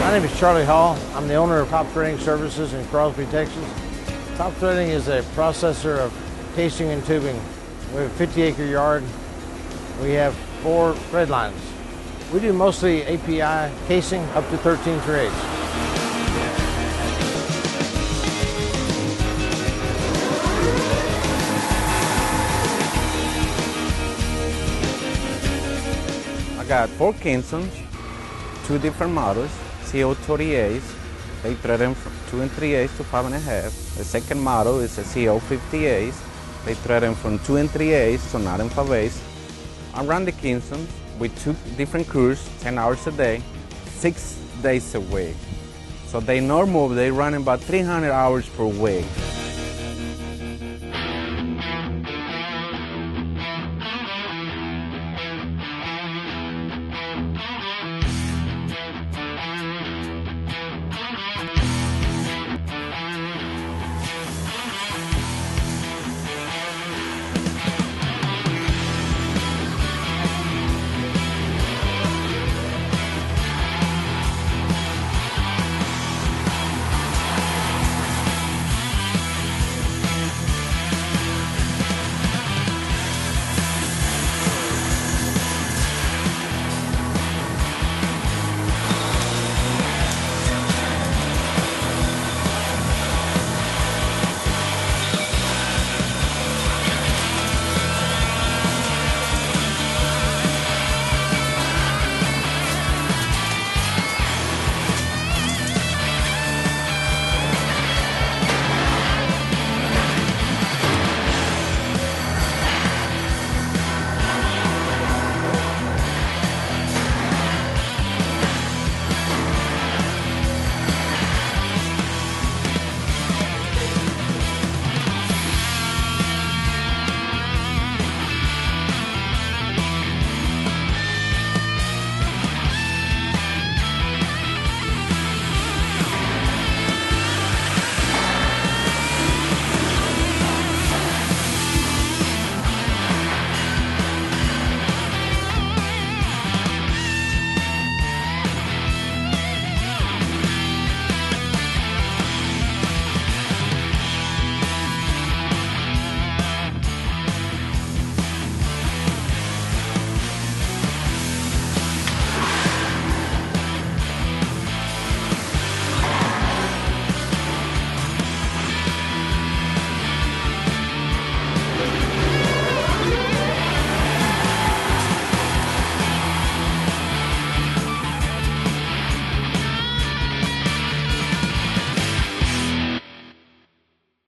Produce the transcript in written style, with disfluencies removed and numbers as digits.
My name is Charlie Hall. I'm the owner of Top Threading Services in Crosby, Texas. Top Threading is a processor of casing and tubing. We have a 50-acre yard. We have 4 thread lines. We do mostly API casing up to 13/3/8. I got 4 Kingstons, 2 different models, Cl38s. They thread them from 2 3/8 to 5 1/2. The second model is a Cl58s. They thread them from 2 3/8 to 9 5/8. I run the Kingstons with 2 different crews, 10 hours a day, 6 days a week. So they normal, they run about 300 hours per week.